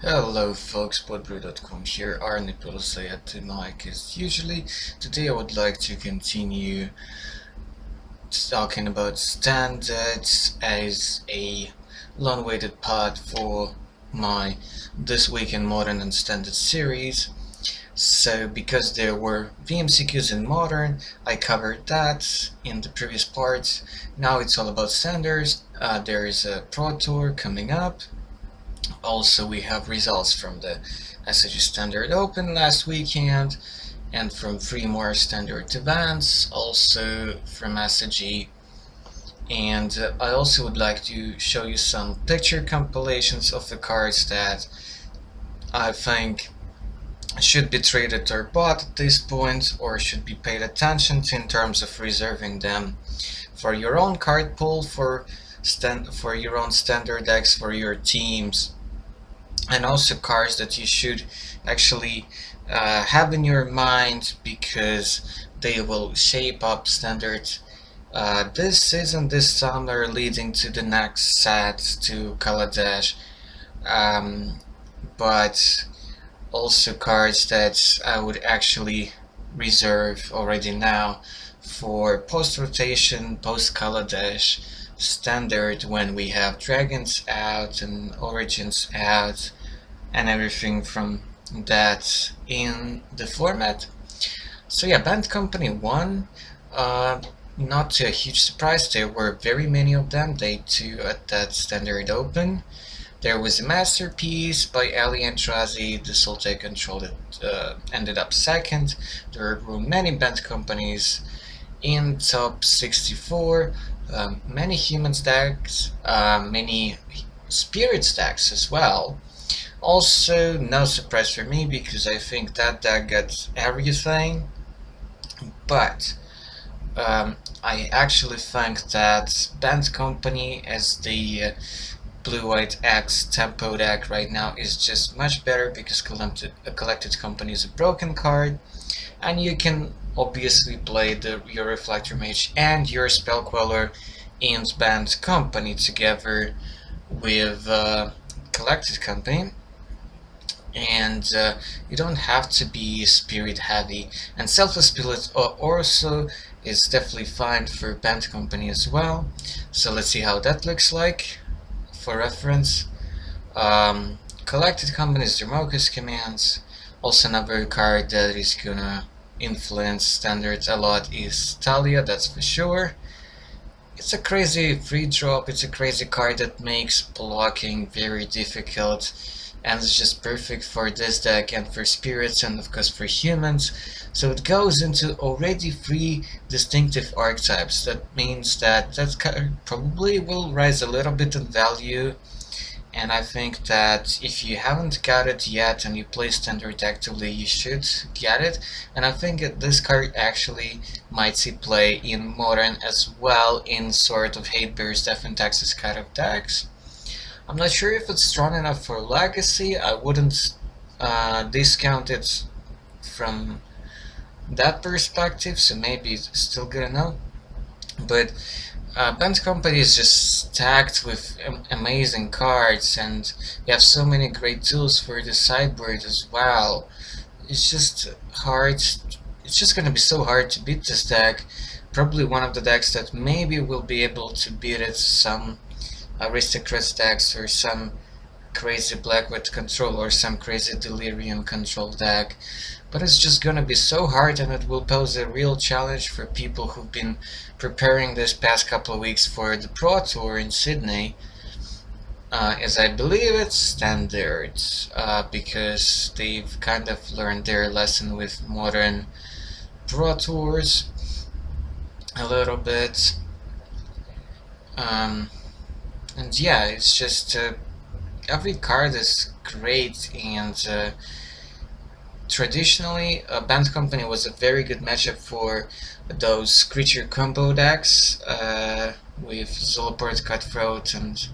Hello folks, podbrew.com here, Arne Pelosi at the mic as usually. Today I would like to continue talking about standards as a long-awaited part for my This Week in Modern and Standard series. So because there were VMCQs in Modern, I covered that in the previous parts. Now it's all about standards. There is a Pro Tour coming up. Also, we have results from the SCG Standard Open last weekend and from 3 more standard events, also from SCG. And I also would like to show you some picture compilations of the cards that I think should be traded or bought at this point, or should be paid attention to in terms of reserving them for your own card pool, for your own standard decks, for your teams, and also cards that you should actually have in your mind because they will shape up standard this season, this summer, leading to the next set to Kaladesh. But also cards that I would actually reserve already now for post-rotation, post-Kaladesh standard, when we have Dragons out and Origins out and everything from that in the format. So yeah, Band Company 1, not to a huge surprise, there were very many of them, day 2 at that Standard Open. There was a Masterpiece by Ali Antrazi, the Sultai Control that ended up second. There were many band companies in top 64, many Humans decks, many Spirits decks as well. Also, no surprise for me because I think that deck got everything, but I actually think that Band Company as the Blue-White X tempo deck right now is just much better because Collected Company is a broken card, and you can obviously play your Reflector Mage and your Spell Queller in Band Company together with Collected Company, and you don't have to be spirit heavy, and Selfless Spirit also is definitely fine for Band Company as well. So let's see how that looks like. For reference, Collected Company's Dermokus commands. Also another card that is gonna influence standards a lot is Talia, that's for sure. It's a crazy free drop, it's a crazy card that makes blocking very difficult, and it's just perfect for this deck and for spirits and of course for humans. So it goes into already 3 distinctive archetypes. That means that that card probably will rise a little bit in value, and I think that if you haven't got it yet and you play standard actively, you should get it. And I think that this card actually might see play in Modern as well, in sort of Hate Bears, Death and Taxes kind of decks. I'm not sure if it's strong enough for Legacy. I wouldn't discount it from that perspective, so maybe it's still good enough. But Band Company is just stacked with amazing cards, and you have so many great tools for the sideboard as well. It's just hard. It's just gonna be so hard to beat this deck. Probably one of the decks that maybe will be able to beat it. Some Aristocrats decks or some crazy Black-White control or some crazy Delirium control deck, but it's just gonna be so hard, and it will pose a real challenge for people who've been preparing this past couple of weeks for the Pro Tour in Sydney, as I believe it's standard, because they've kind of learned their lesson with modern Pro Tours a little bit. And yeah, it's just every card is great, and traditionally Band Company was a very good matchup for those creature combo decks with Zolaport, Cutthroat, and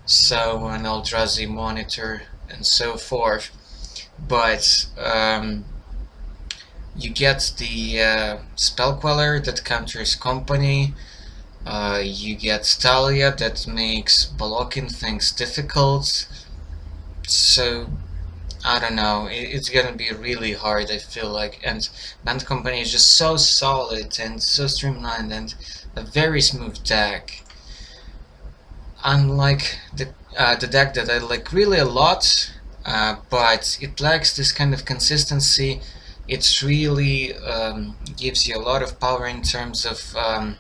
so on, Eldrazi Monitor, and so forth. But you get the Spell Queller that counters Company. You get Talia that makes blocking things difficult. So I don't know, it's gonna be really hard, I feel like, and Band Company is just so solid and so streamlined and a very smooth deck. Unlike the deck that I like really a lot, but it lacks this kind of consistency. It really gives you a lot of power in terms of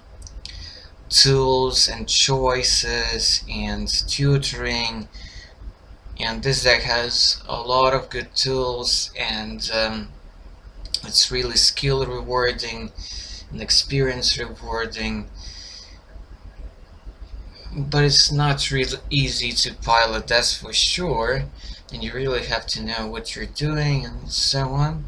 tools and choices and tutoring, and this deck has a lot of good tools, and it's really skill rewarding and experience rewarding, but it's not really easy to pilot, that's for sure, and you really have to know what you're doing and so on.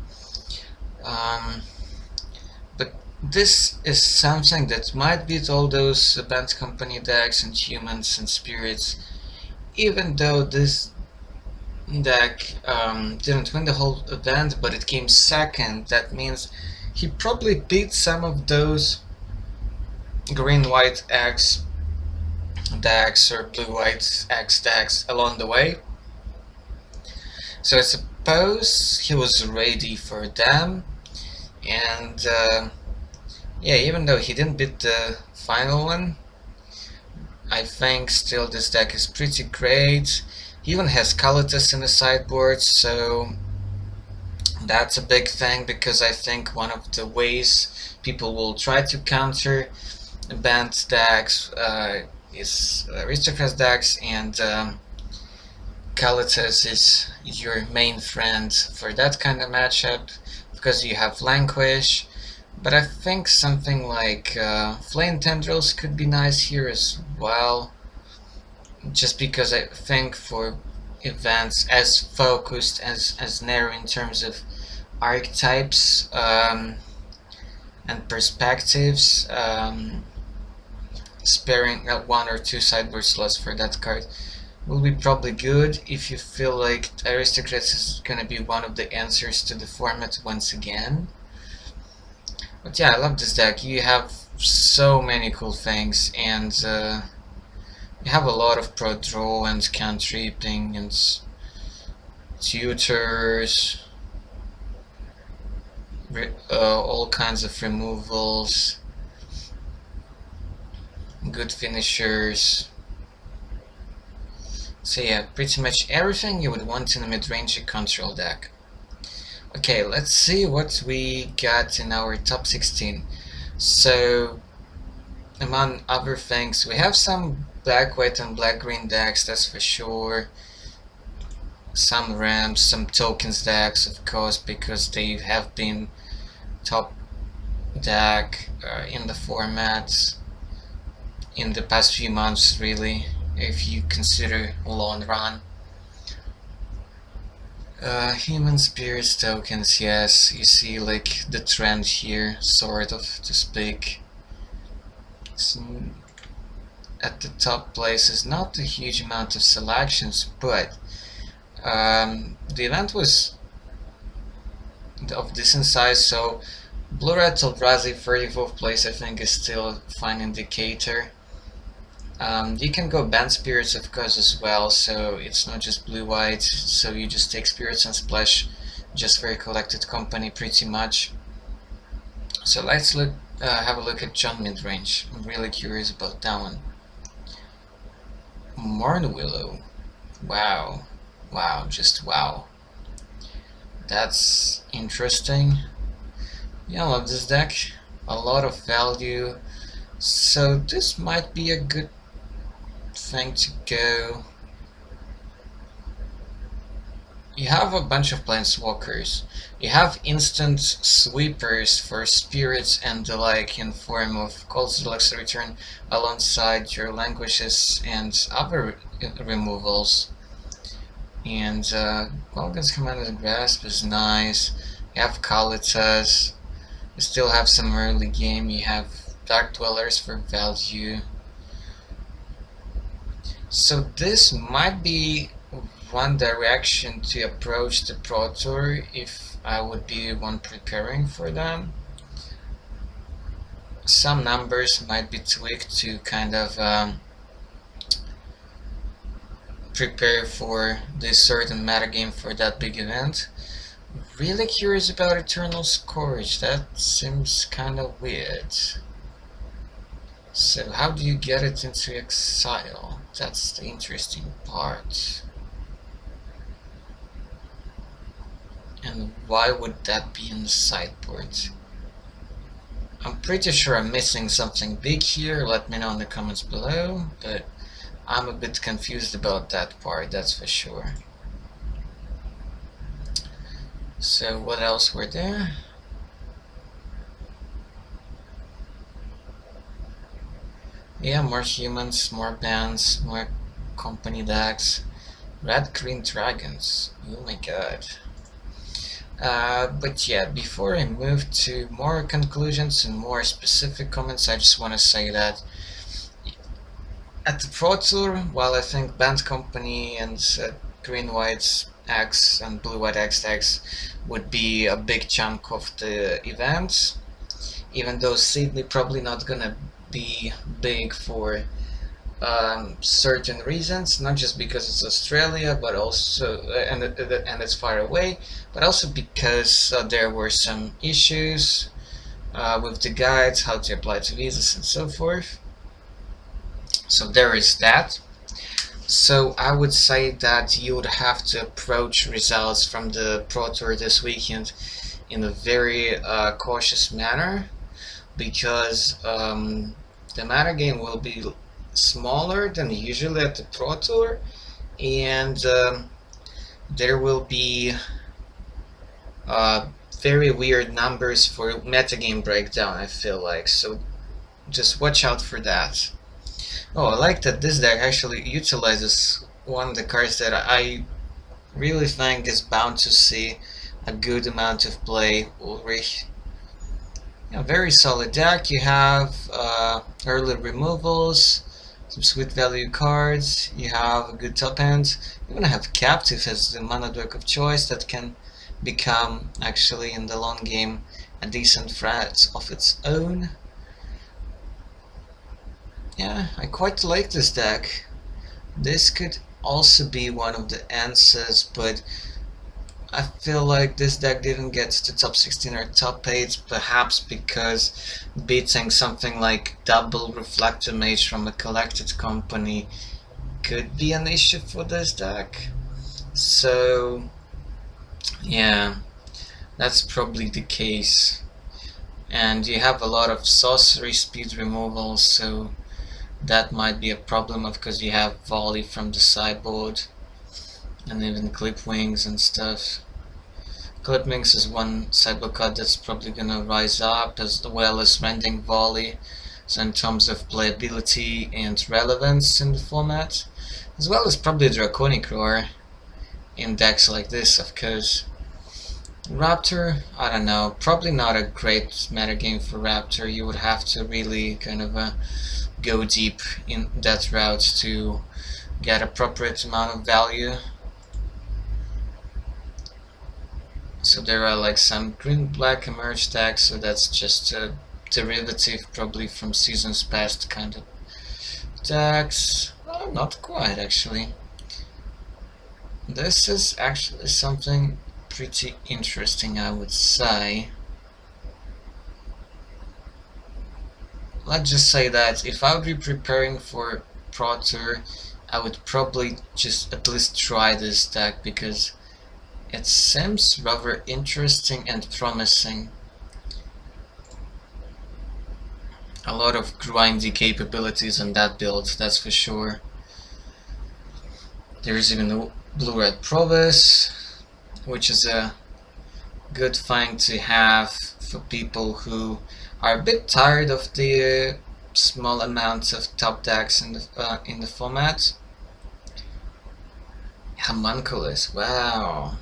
But this is something that might beat all those Band Company decks and humans and spirits, even though this deck didn't win the whole event, but it came second. That means he probably beat some of those green-white X decks or blue-white X decks along the way. So I suppose he was ready for them, and yeah, even though he didn't beat the final one, I think still this deck is pretty great. He even has Kalitas in the sideboard, so that's a big thing, because I think one of the ways people will try to counter Band decks is Aristocrat decks, and Kalitas is your main friend for that kind of matchup, because you have Vanquish. But I think something like Flame Tendrils could be nice here as well, just because I think for events as focused, as narrow in terms of archetypes and perspectives, sparing one or two sideboard slots for that card will be probably good if you feel like Aristocrats is gonna be one of the answers to the format once again. But yeah, I love this deck. You have so many cool things, and you have a lot of pro draw and cantripping and tutors, all kinds of removals, good finishers. So yeah, pretty much everything you would want in a mid-range control deck. Okay, let's see what we got in our top 16. So, among other things, we have some black-white and black-green decks, that's for sure. Some ramps, some tokens decks, of course, because they have been top deck in the format in the past few months, really, if you consider long run. Human spirits tokens, yes, you see like the trend here, sort of, to speak. At the top places, not a huge amount of selections, but the event was of decent size, so Blue Red Eldrazi 34th place I think is still a fine indicator. You can go Band Spirits of course as well, so it's not just blue-white, so you just take Spirits and Splash just for a collected company pretty much. So let's look, have a look at John Midrange. I'm really curious about that one. Morn Willow. Wow. Wow, just wow. That's interesting. Yeah, I love this deck. A lot of value. So this might be a good thing to go. You have a bunch of planeswalkers. You have instant sweepers for spirits and the like in form of Cold Deluxe Return alongside your languishes and other removals. And Golgan's Commander's Grasp is nice. You have Kalitas. You still have some early game. You have Dark Dwellers for value. So this might be one direction to approach the Pro Tour if I would be one preparing for them. Some numbers might be tweaked to kind of prepare for this certain metagame for that big event. Really curious about Eternal Scourge. That seems kind of weird. So how do you get it into exile? That's the interesting part. And why would that be in the sideboard? I'm pretty sure I'm missing something big here. Let me know in the comments below, but I'm a bit confused about that part, that's for sure. So what else were there? Yeah, more humans, more bands, more company decks, red green dragons. Oh my god. But yeah, before I move to more conclusions and more specific comments, I just want to say that at the Pro Tour, while I think Band Company and Green-White X and Blue-White X decks would be a big chunk of the event, even though Sydney probably not gonna be big for certain reasons, not just because it's Australia, but also and it's far away, but also because there were some issues with the guides, how to apply to visas and so forth. So there is that. So I would say that you would have to approach results from the Pro Tour this weekend in a very cautious manner, because the metagame will be smaller than usually at the Pro Tour, and there will be very weird numbers for metagame breakdown, I feel like, so just watch out for that. Oh, I like that this deck actually utilizes one of the cards that I really think is bound to see a good amount of play, Ulrich. Yeah, very solid deck. You have early removals, some sweet value cards, you have a good top end. You're gonna have Captive as the mana deck of choice that can become, actually in the long game, a decent threat of its own. Yeah, I quite like this deck. This could also be one of the answers, but I feel like this deck didn't get to top 16 or top 8, perhaps because beating something like double Reflector Mage from a collected company could be an issue for this deck. So yeah, that's probably the case. And you have a lot of sorcery speed removals, so that might be a problem, because you have volley from the sideboard and even clip wings and stuff. Clip wings is one sideboard card that's probably gonna rise up, as well as rending volley, so in terms of playability and relevance in the format, as well as probably draconic roar in decks like this, of course. Raptor, I don't know, probably not a great metagame for Raptor. You would have to really kind of go deep in that route to get appropriate amount of value. So there are like some green-black emerge decks, so that's just a derivative probably from seasons past kind of decks. Well, not quite actually. This is actually something pretty interesting, I would say. Let's just say that if I would be preparing for Pro Tour, I would probably just at least try this deck, because it seems rather interesting and promising. A lot of grindy capabilities on that build, that's for sure. There is even the Blue-Red Provis, which is a good thing to have for people who are a bit tired of the small amounts of top decks in the format. Homunculus, wow.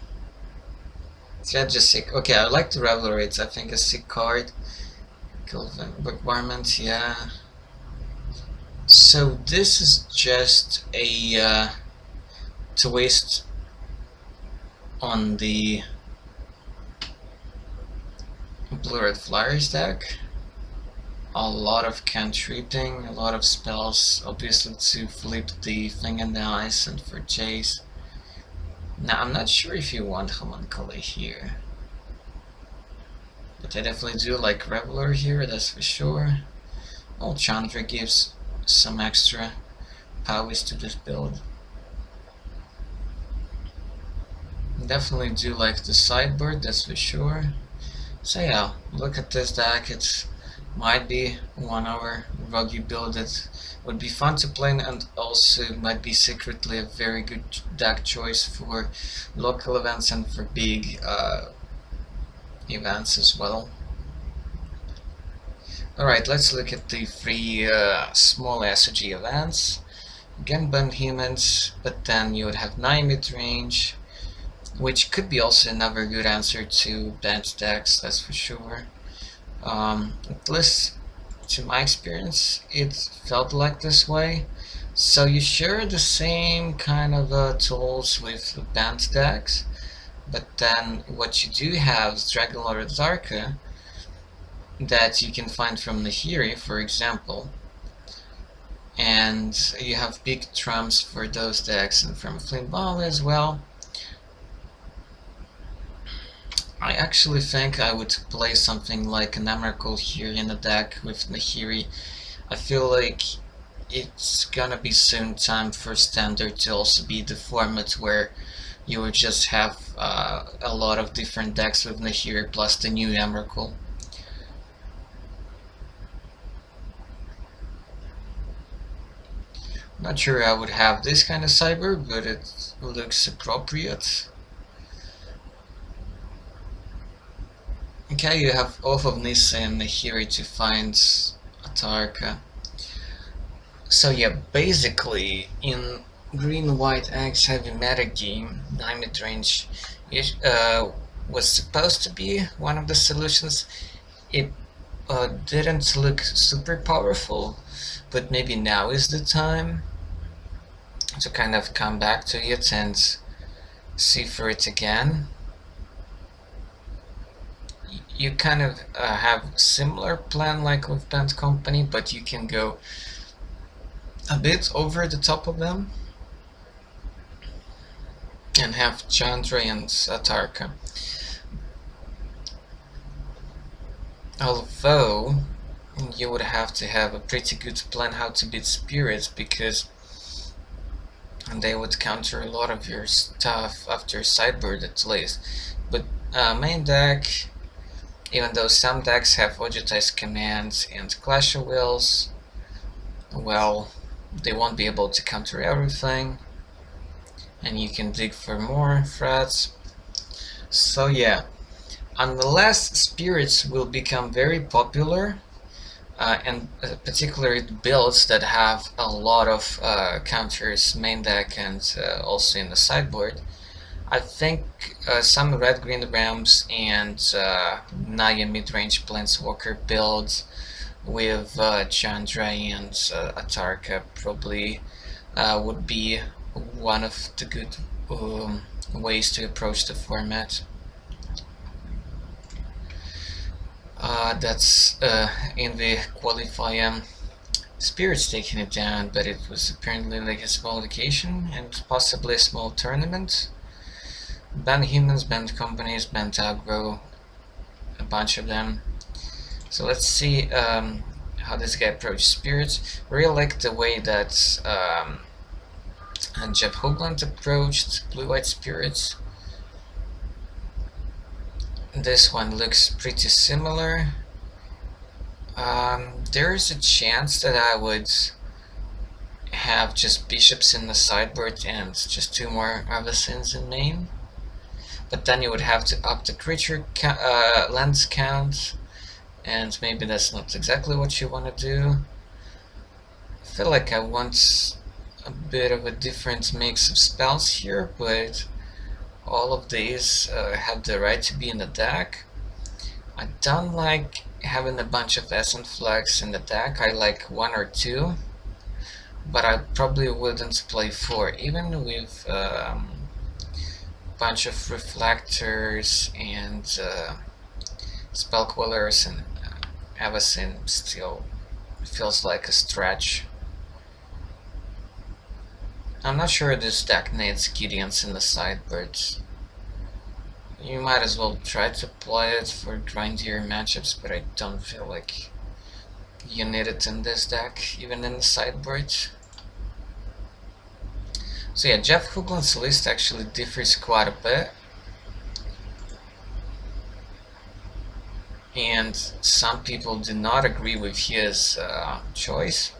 That's just sick. Okay, I like the Revelry, it's I think a sick card. Requirement, yeah. So this is just a twist on the Blue-Red Flyers deck. a lot of cantripping, a lot of spells, obviously to flip the thing in the eyes and for chase. Now I'm not sure if you want Homunculi here, but I definitely do like Reveler here, that's for sure. Oh, Chandra gives some extra powers to this build. Definitely do like the sideboard, that's for sure. So yeah, look at this deck, it might be one hour ruggy build that would be fun to play, and also might be secretly a very good deck choice for local events and for big events as well. Alright, let's look at the three small SCG events. Again, banned humans, but then you would have 9 mid-range, which could be also another good answer to banned decks, that's for sure. At least to my experience, it felt like this way. So you share the same kind of tools with banned decks, but then what you do have is Dragon Lord Atarka that you can find from Nahiri, for example, and you have big trumps for those decks, and from Flint Ball as well. I actually think I would play something like an Emrakul here in the deck with Nahiri. I feel like it's gonna be soon time for Standard to also be the format where you would just have a lot of different decks with Nahiri plus the new Emrakul. Not sure I would have this kind of cyber, but it looks appropriate. Okay, you have off of Nissa and Nahiri to find Atarka. So yeah, basically in green-white X heavy metagame, Diamond Range was supposed to be one of the solutions. It didn't look super powerful, but maybe now is the time to kind of come back to it and see for it again. You kind of have similar plan like with Band Company, but you can go a bit over the top of them and have Chandra and Atarka. Although you would have to have a pretty good plan how to beat spirits, because they would counter a lot of your stuff after sideboard at least. But main deck, even though some decks have Ojutai's commands and Clash of Wills, well, they won't be able to counter everything, and you can dig for more threats. So yeah, unless spirits will become very popular, and particularly builds that have a lot of counters main deck and also in the sideboard, I think some red-green Rams and Naya mid-range Planeswalker builds with Chandra and Atarka probably would be one of the good ways to approach the format. That's in the qualifier. Spirits taking it down, but it was apparently like a small vacation and possibly a small tournament. Banned humans, banned companies, banned aggro, a bunch of them. So let's see how this guy approached spirits. Really like the way that Jeff Hoagland approached blue-white spirits. This one looks pretty similar. There's a chance that I would have just bishops in the sideboard and just 2 more Avacins in main. But then you would have to up the creature lands count, and maybe that's not exactly what you want to do. I feel like I want a bit of a different mix of spells here, but all of these have the right to be in the deck. I don't like having a bunch of Essence Flags in the deck. I like 1 or 2, but I probably wouldn't play 4, even with bunch of reflectors and spell quellers and Avacyn still feels like a stretch. I'm not sure this deck needs Gideons in the sideboards. You might as well try to play it for grindier matchups, but I don't feel like you need it in this deck, even in the sideboard. So yeah, Jeff Hoogland's list actually differs quite a bit. And some people do not agree with his choice.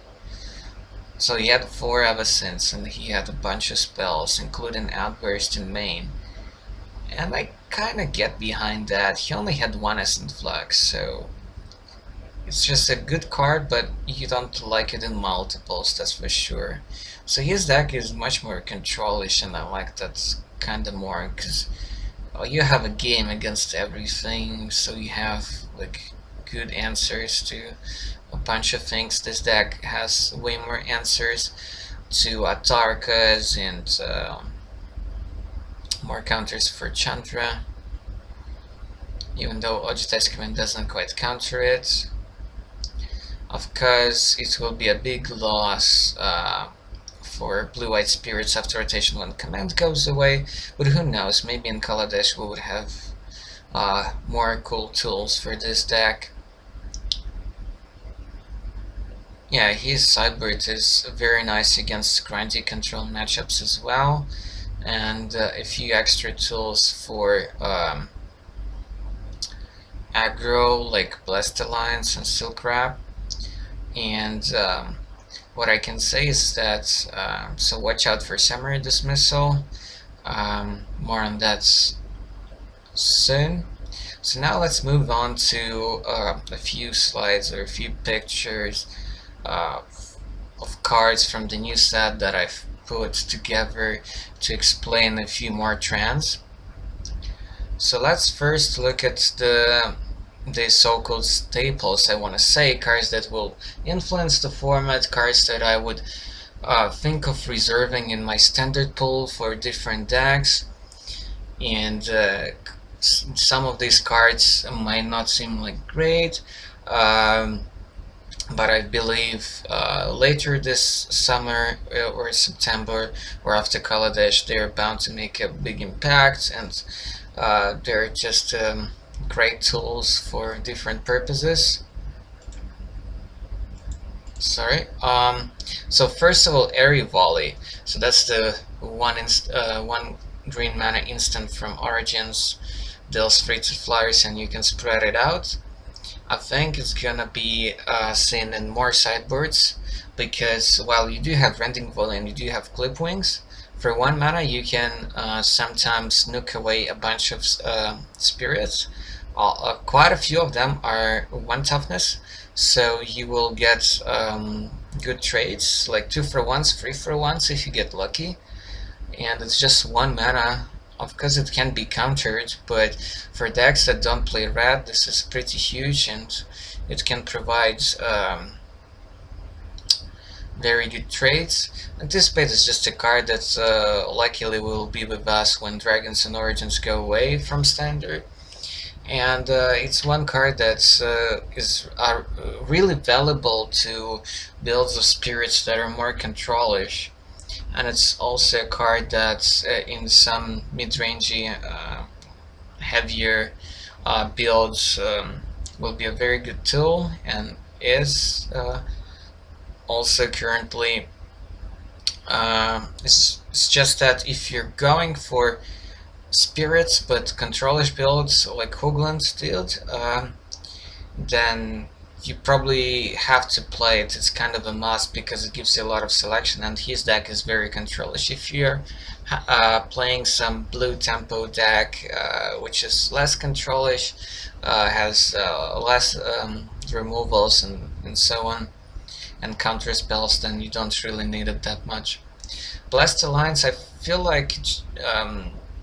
So he had 4 Avacyns and he had a bunch of spells, including Outburst in main. And I kinda get behind that. He only had 1 Essence Flux, so it's just a good card, but you don't like it in multiples, that's for sure. So his deck is much more controlish, and I like that kinda more, because you have a game against everything, so you have like good answers to a bunch of things. This deck has way more answers to Atarkas and more counters for Chandra, even though Ojiteskamen doesn't quite counter it. Of course, it will be a big loss for Blue-White Spirits after rotation when command goes away, but who knows, maybe in Kaladesh we would have more cool tools for this deck. Yeah, his sideboard is very nice against grindy control matchups as well, and a few extra tools for aggro like Blessed Alliance and Silk Wrap. And what I can say is that so watch out for Samurai Dismissal. More on that soon. So now let's move on to a few slides or a few pictures of cards from the new set that I've put together to explain a few more trends. So let's first look at the so-called staples, I want to say, cards that will influence the format, cards that I would think of reserving in my standard pool for different decks. And some of these cards might not seem like great, but I believe later this summer or September or after Kaladesh, they're bound to make a big impact, and they're just great tools for different purposes. Sorry. So first of all, Airy Volley. So that's the one green mana instant from Origins. Deals 3/2 flyers and you can spread it out. I think it's gonna be seen in more sideboards, because while you do have Rending Volley and you do have Clip Wings, for 1 mana you can sometimes nuke away a bunch of spirits. Quite a few of them are 1 toughness, so you will get good trades, like 2-for-1s, 3-for-1s if you get lucky. And it's just 1 mana. Of course it can be countered, but for decks that don't play red, this is pretty huge, and it can provide very good trades. Anticipate is just a card that likely will be with us when Dragons and Origins go away from standard. And it's one card that is really valuable to builds of spirits that are more controlish. And it's also a card that in some mid-rangey, heavier builds will be a very good tool, and is also currently it's just that if you're going for spirits but controlish builds like Hoogland's did, then you probably have to play it. It's kind of a must because it gives you a lot of selection, and his deck is very controlish. If you're playing some blue tempo deck which is less controlish, has less removals and so on, and counter spells, then you don't really need it that much. Blessed Alliance, I feel like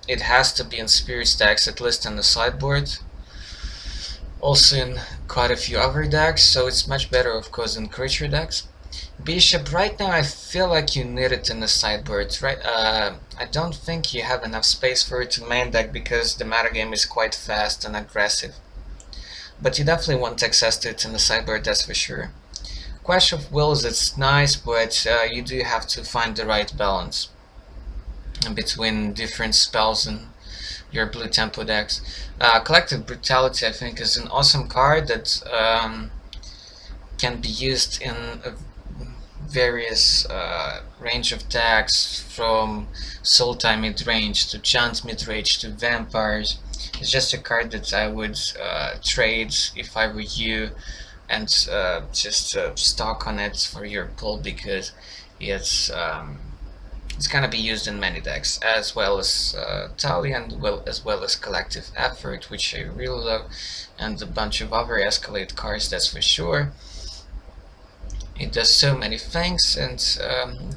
it has to be in Spirits decks, at least in the sideboard. Also in quite a few other decks, so it's much better of course in creature decks. Bishop, right now I feel like you need it in the sideboard, right? I don't think you have enough space for it in main deck because the metagame is quite fast and aggressive. but you definitely want access to it in the sideboard, that's for sure. Clash of Wills, it's nice, but you do have to find the right balance between different spells in your blue tempo decks. Collective Brutality, I think, is an awesome card that can be used in a various range of decks, from Sultai mid-range to Chant mid-range to Vampires. It's just a card that I would trade if I were you, and just stock on it for your pull, because it's gonna be used in many decks, as well as Tali, and as well as Collective Effort, which I really love, and a bunch of other Escalate cards, that's for sure. It does so many things, and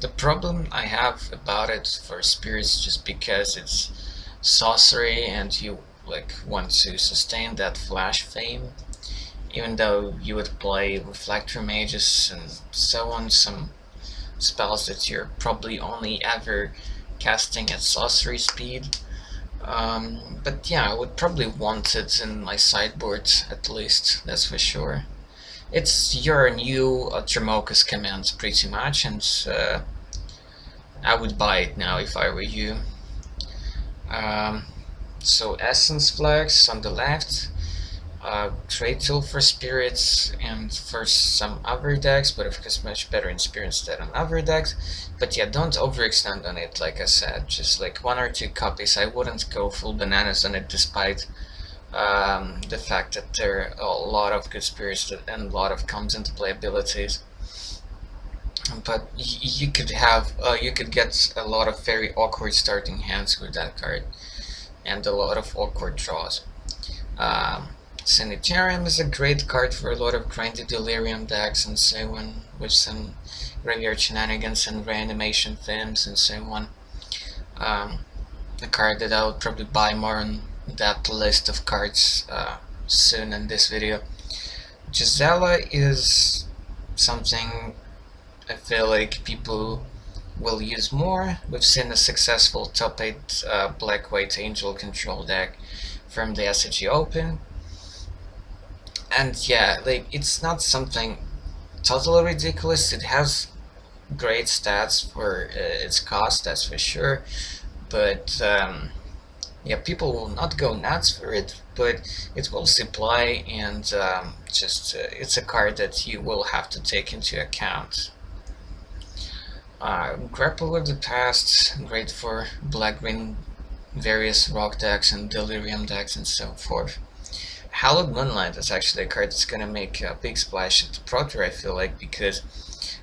the problem I have about it for Spirits, just because it's sorcery and you want to sustain that flash fame, even though you would play Reflector Mages and so on, some spells that you're probably only ever casting at sorcery speed. But yeah, I would probably want it in my sideboard at least, that's for sure. It's your new Tremoka's command pretty much, and I would buy it now if I were you. So Essence Flags on the left, trade tool for Spirits and for some other decks, but of course much better in Spirits than on other decks. But yeah, don't overextend on it, like I said, just like 1 or 2 copies. I wouldn't go full bananas on it, despite the fact that there are a lot of good Spirits and a lot of comes into play abilities. But you could have you could get a lot of very awkward starting hands with that card, and a lot of awkward draws. Sanitarium is a great card for a lot of grindy Delirium decks and so on, with some graveyard shenanigans and reanimation themes and so on. A card that I would probably buy more on that list of cards soon in this video. Gisela is something I feel like people will use more. We've seen a successful top 8 black-white angel control deck from the SCG Open, and yeah, it's not something totally ridiculous. It has great stats for its cost, that's for sure, but yeah, people will not go nuts for it, but it will supply, and just it's a card that you will have to take into account. Grapple with the Past, great for black-green various rock decks and Delirium decks and so forth. Hallowed Moonlight is actually a card that's gonna make a big splash at the Pro Tour, I feel like, because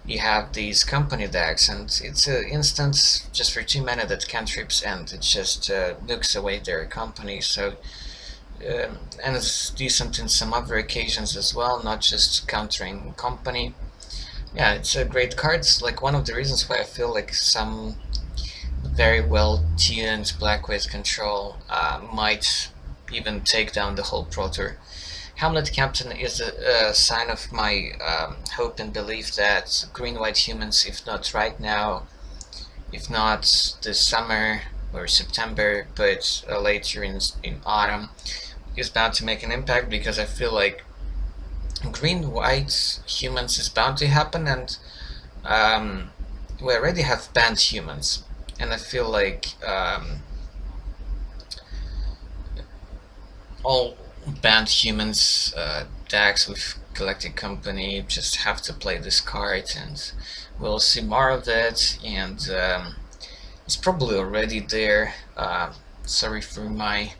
you have these company decks, and it's an instance just for 2 mana that cantrips, and it just nukes away their company. So and it's decent in some other occasions as well, not just countering company. Yeah, it's a great card. It's like one of the reasons why I feel like some very well tuned black-white control might even take down the whole Pro Tour. Hamlet Captain is a sign of my hope and belief that green-white humans, if not right now, if not this summer or September, but later in autumn, is bound to make an impact, because I feel like green-white humans is bound to happen, and we already have banned humans, and I feel like all banned humans decks with Galactic Company just have to play this card, and we'll see more of that, and it's probably already there. Sorry for my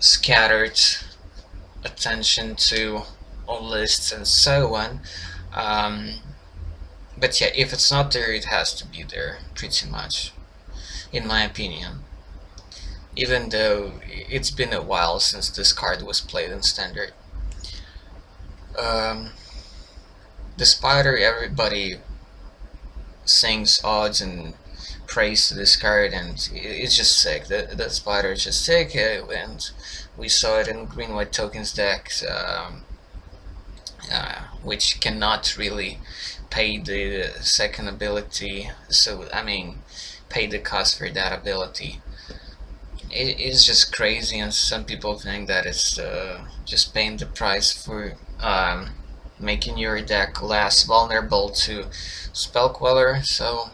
scattered attention to all lists and so on, but yeah, if it's not there, it has to be there, pretty much, in my opinion, even though it's been a while since this card was played in Standard. The Spider, everybody sings odds and praise to this card, and it's just sick. The Spider is just sick, and we saw it in green-white tokens decks, which cannot really pay the second ability, so I mean pay the cost for that ability. it is just crazy, and some people think that it's just paying the price for making your deck less vulnerable to Spell Queller. So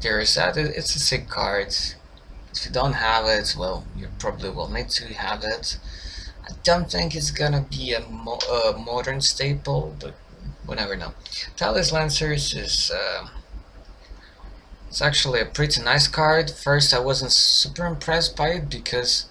there's that. It's a sick card. If you don't have it, well, you probably will need to have it. I don't think it's gonna be a modern staple, but we'll never know. Talus Lancers is it's actually a pretty nice card. First, I wasn't super impressed by it because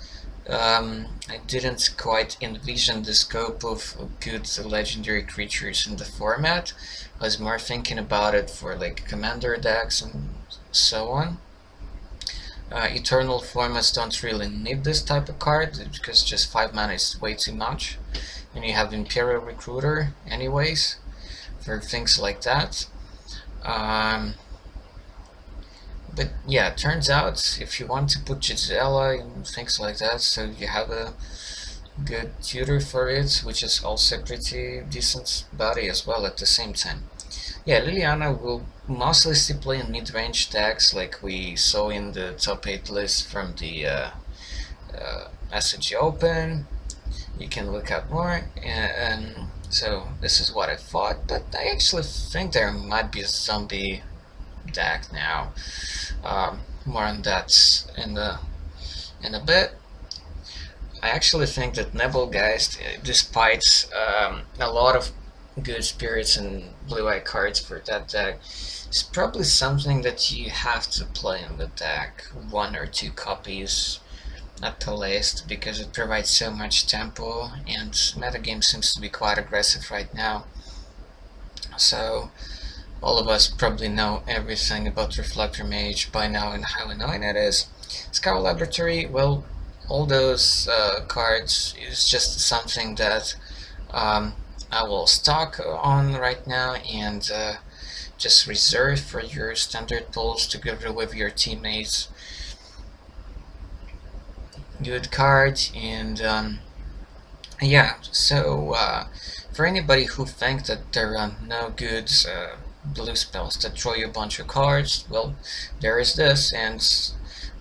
I didn't quite envision the scope of good legendary creatures in the format. I was more thinking about it for like commander decks and so on. Eternal formats don't really need this type of card because just 5 mana is way too much, and you have Imperial Recruiter anyways for things like that. But yeah, it turns out if you want to put Gisela and things like that, so you have a good tutor for it, which is also pretty decent body as well at the same time. Yeah, Liliana will mostly still play in mid-range decks like we saw in the top 8 list from the SCG Open. You can look up more, and so this is what I thought, but I actually think there might be a zombie deck now. More on that in a bit. I actually think that Nebelgeist, despite a lot of good spirits and blue-eye cards for that deck, is probably something that you have to play in the deck, 1 or 2 copies at the least, because it provides so much tempo, and metagame seems to be quite aggressive right now. So all of us probably know everything about Reflector Mage by now and how annoying it is. Scour Laboratory, well, all those cards is just something that I will stock on right now and just reserve for your standard pulls together with your teammates. Good card, and yeah, so for anybody who thinks that there are no good blue spells that draw you a bunch of cards, well, there is this, and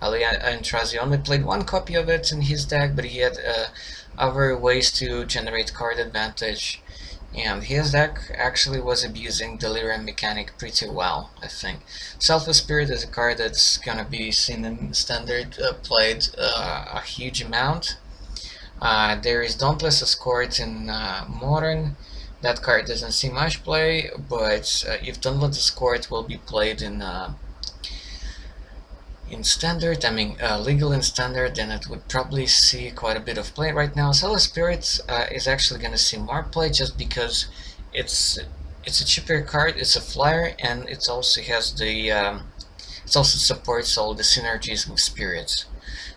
Ali Antrazi only played 1 copy of it in his deck, but he had other ways to generate card advantage, and his deck actually was abusing Delirium mechanic pretty well, I think. Selfless Spirit is a card that's gonna be seen in Standard played a huge amount. There is Dauntless Escort in Modern. That card doesn't see much play, but if Dauntless Escort will be played in Standard, I mean legal in Standard, then it would probably see quite a bit of play right now. Selfless Spirit is actually going to see more play just because it's a cheaper card, it's a flyer, and it also has the it also supports all the synergies with spirits.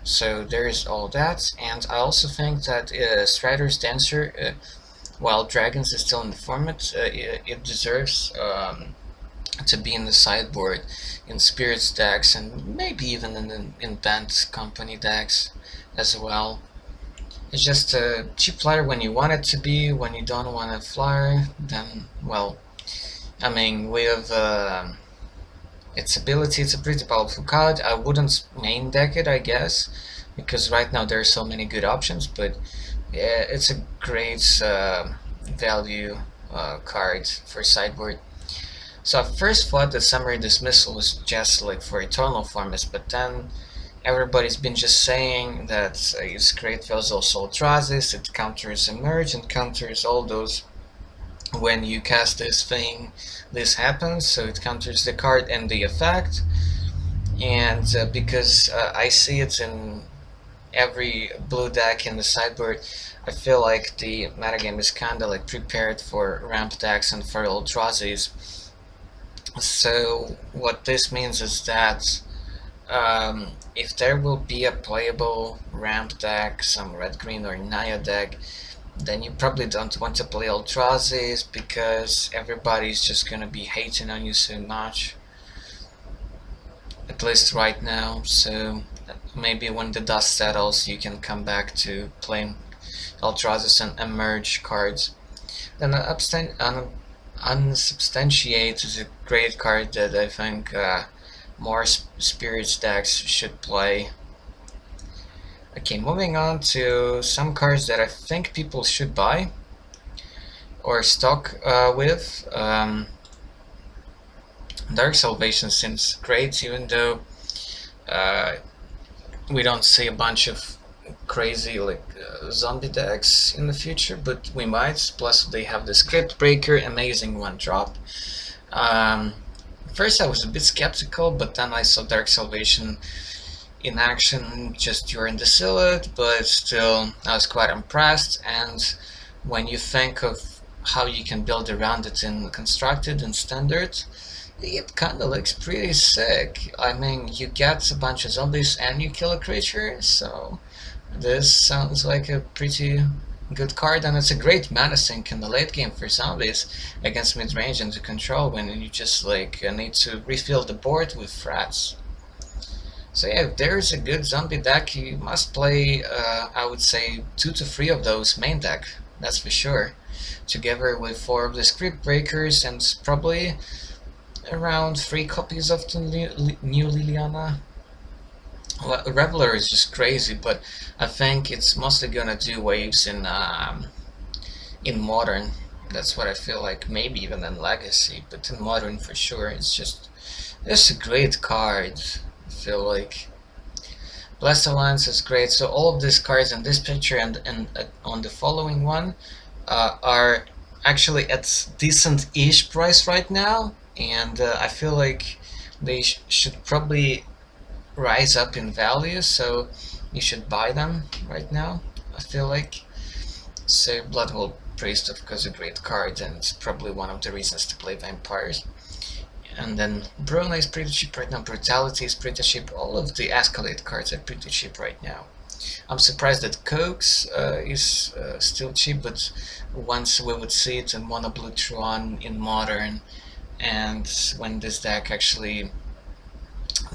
So there is all that, and I also think that Strider's Dancer, while Dragons is still in the format, it deserves to be in the sideboard in Spirits decks, and maybe even in Band Company decks as well. It's just a cheap flyer when you want it to be. When you don't want a flyer, then, well, I mean, with its ability, it's a pretty powerful card. I wouldn't main deck it, I guess, because right now there are so many good options, but yeah, it's a great value card for sideboard. So I first thought that Summary Dismissal was just like for Eternal formats, but then everybody's been just saying that it's great for also Eldrazi, it counters Emerge and counters all those. When you cast this thing, this happens, so it counters the card and the effect. And because I see it in every blue deck in the sideboard, I feel like the metagame is kinda like prepared for ramp decks and for Eldrazi's. So what this means is that if there will be a playable ramp deck, some red-green or Naya deck, then you probably don't want to play Eldrazi's because everybody's just gonna be hating on you so much, at least right now. So maybe when the dust settles, you can come back to playing Eldrazi's and Emerge cards. Then Unsubstantiate is a great card that I think more Spirits decks should play. Okay, moving on to some cards that I think people should buy or stock with. Dark Salvation seems great, even though we don't see a bunch of crazy zombie decks in the future, but we might. Plus, they have the Script Breaker, amazing one drop. First, I was a bit skeptical, but then I saw Dark Salvation in action just during the Silhouette, but still, I was quite impressed. And when you think of how you can build around it in Constructed and Standard, it kinda looks pretty sick. I mean, you get a bunch of zombies and you kill a creature, so this sounds like a pretty good card, and it's a great mana sink in the late game for zombies against mid-range and to control when you just need to refill the board with frats. So yeah, if there's a good zombie deck, you must play, I would say, 2 to 3 of those main deck, that's for sure, together with 4 of the Script Breakers and probably around 3 copies of the new Liliana. Well, Reveler is just crazy, but I think it's mostly gonna do waves in Modern. That's what I feel like, maybe even in Legacy, but in Modern for sure. It's a great card. I feel like Blessed Alliance is great. So all of these cards in this picture and on the following one are actually at decent-ish price right now, and I feel like they should probably rise up in value, so you should buy them right now, I feel like. So Bloodhole Priest, of course, a great card, and it's probably one of the reasons to play Vampires. And then Bruna is pretty cheap right now, Brutality is pretty cheap, all of the Escalate cards are pretty cheap right now. I'm surprised that Coax is still cheap, but once we would see it in Mono Blue Tron in Modern, and when this deck actually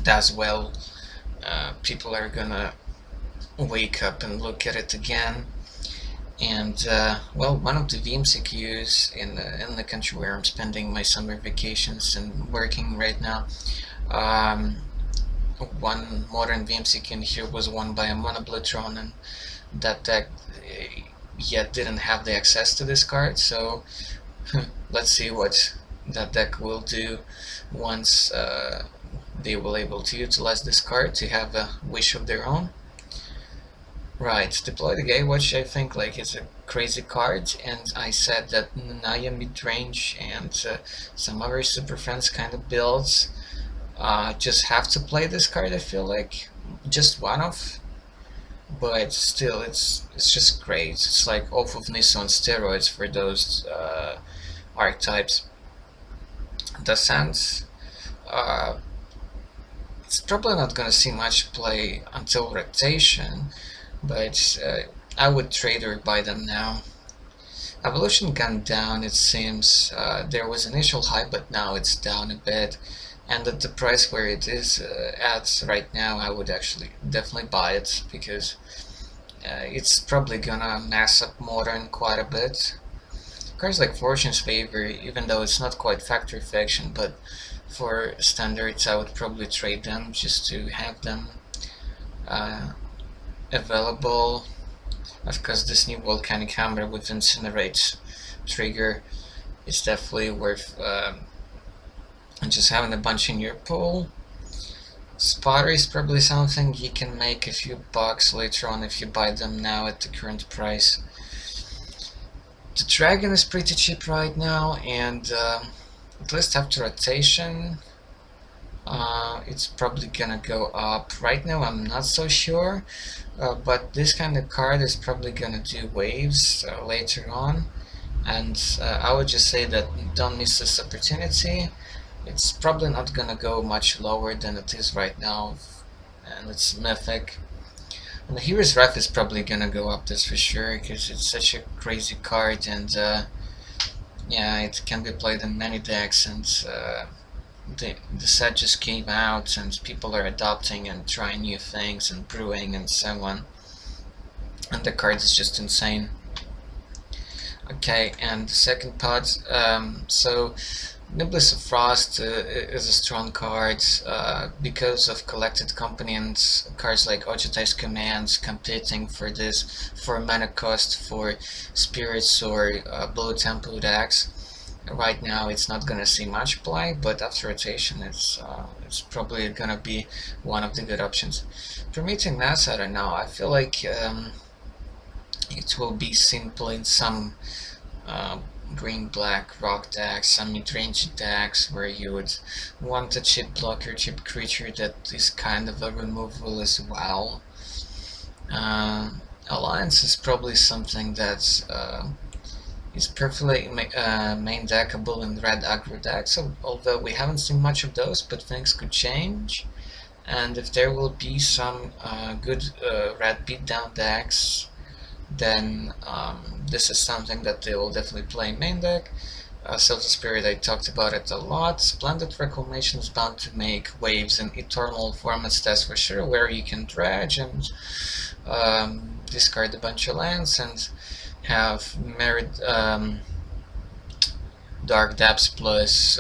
does well, people are gonna wake up and look at it again. And well, one of the VMCQs in the country where I'm spending my summer vacations and working right now, one modern VMCQ in here was won by a Monoblutron, and that deck yet didn't have the access to this card, so let's see what that deck will do once they will able to utilize this card to have a wish of their own. Right, Deploy the Gatewatch, I think is a crazy card, and I said that Naya mid-range and some other Super Friends kind of builds just have to play this card, I feel like. Just one of, but still, it's just great. It's like Oath of Nissa on steroids for those archetypes. The sense, it's probably not gonna see much play until rotation, but I would trade or buy them now. Evolution gone down, it seems. There was initial hype, but now it's down a bit, and at the price where it is at right now, I would actually definitely buy it, because it's probably gonna mess up Modern quite a bit. Cards like Fortune's Favor, even though it's not quite Factory Faction, but for Standards I would probably trade them just to have them available. Of course, this new Volcanic Hammer with Incinerate trigger is definitely worth just having a bunch in your pool. Spotter is probably something you can make a few bucks later on if you buy them now at the current price. The Dragon is pretty cheap right now, and at least after rotation it's probably gonna go up. Right now I'm not so sure, but this kind of card is probably gonna do waves later on, and I would just say that don't miss this opportunity. It's probably not gonna go much lower than it is right now, and it's mythic. And the Hero's Wrath is probably gonna go up, that's for sure, because it's such a crazy card, and yeah, it can be played in many decks, and the set just came out, and people are adopting and trying new things and brewing and so on, and the card is just insane. Okay, and the second part, so Nimbus of Frost is a strong card because of collected components, cards like Ojutai's Commands competing for this for mana cost for spirits or blue tempo decks. Right now it's not gonna see much play, but after rotation it's probably gonna be one of the good options. Promethean Mass, I don't know, I feel like it will be simple in some green-black rock decks, some mid-range decks where you would want a chip blocker, chip creature that is kind of a removal as well. Alliance is probably something that is perfectly main deckable in red aggro decks, although we haven't seen much of those, but things could change. And if there will be some good red beatdown decks, then this is something that they will definitely play in main deck. Celtic Spirit, I talked about it a lot. Splendid Reclamation is bound to make waves in Eternal formats, that's for sure, where you can dredge and discard a bunch of lands and have merit Dark Depths plus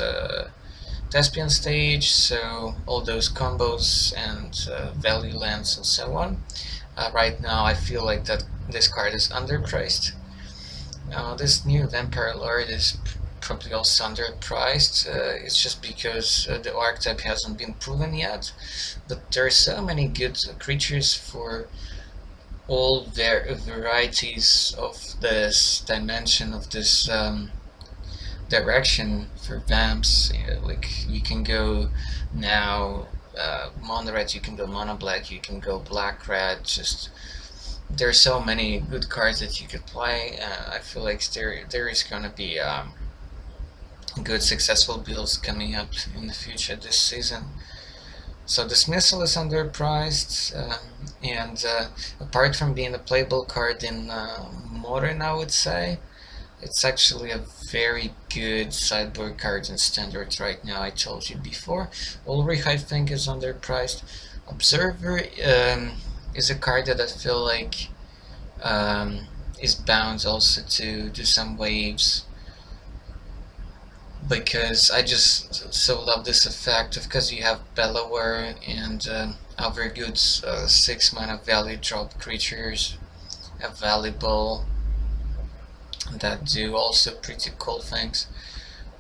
Thespian Stage, so all those combos and value lands and so on. Right now I feel like that this card is underpriced. This new Vampire Lord is probably also underpriced. It's just because the archetype hasn't been proven yet, but there are so many good creatures for all their varieties of this dimension, of this direction for vamps. Like you can go now mono red, you can go mono black, you can go black red. Just there are so many good cards that you could play. I feel like there is gonna be good successful builds coming up in the future this season. So Dismissal is underpriced, and apart from being a playable card in Modern, I would say, it's actually a very good sideboard card in Standard right now. I told you before. Ulrich, I think, is underpriced. Observer is a card that I feel like is bound also to do some waves, because I just so love this effect, because you have Bellower and other good 6 mana value drop creatures available that do also pretty cool things.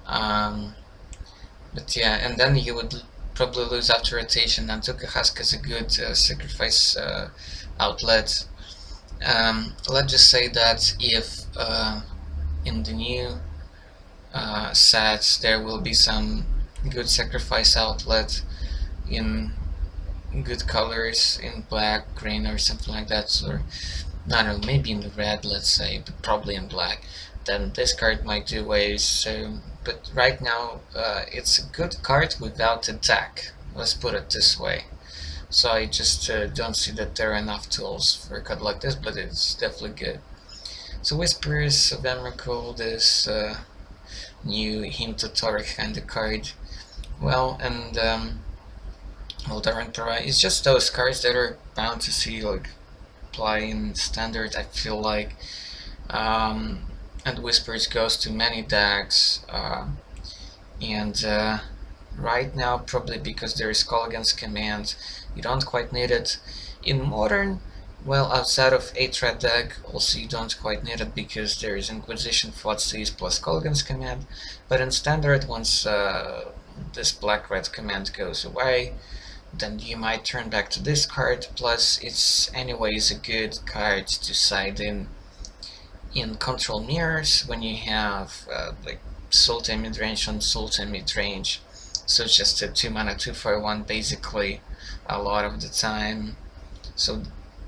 But yeah, and then you would probably lose after rotation, and Tukahaska is a good sacrifice outlet. Let's just say that if in the new sets there will be some good sacrifice outlet in good colors, in black, green, or something like that, or I don't know, maybe in the red, let's say, but probably in black, then this card might do waves. So, but right now it's a good card without a deck, let's put it this way. So I just don't see that there are enough tools for a card like this, but it's definitely good. So Whispers of Emrakul, this new Hymn to Torek kind of card. Well, and Eldaran, it's just those cards that are bound to see like play in Standard, I feel like. And Whispers goes to many decks, and right now, probably because there is Call Against Command, you don't quite need it. In Modern, well, outside of 8-red deck, also you don't quite need it because there is Inquisition, Thoughtseize plus Call Against Command. But in Standard, once this black-red command goes away, then you might turn back to this card, plus it's anyways a good card to side in Control Mirrors when you have like Sultan midrange on Sultan midrange. So it's just a 2 mana 2/1 basically a lot of the time. So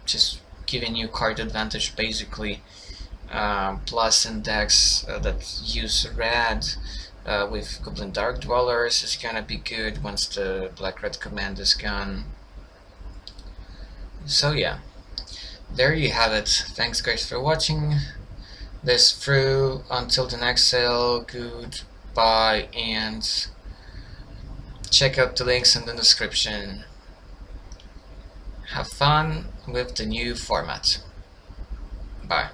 just giving you card advantage basically. Plus in decks that use red with Goblin Dark Dwellers is gonna be good once the black-red command is gone. So yeah, there you have it. Thanks guys for watching this through. Until the next sale, goodbye, and check out the links in the description. Have fun with the new format. Bye.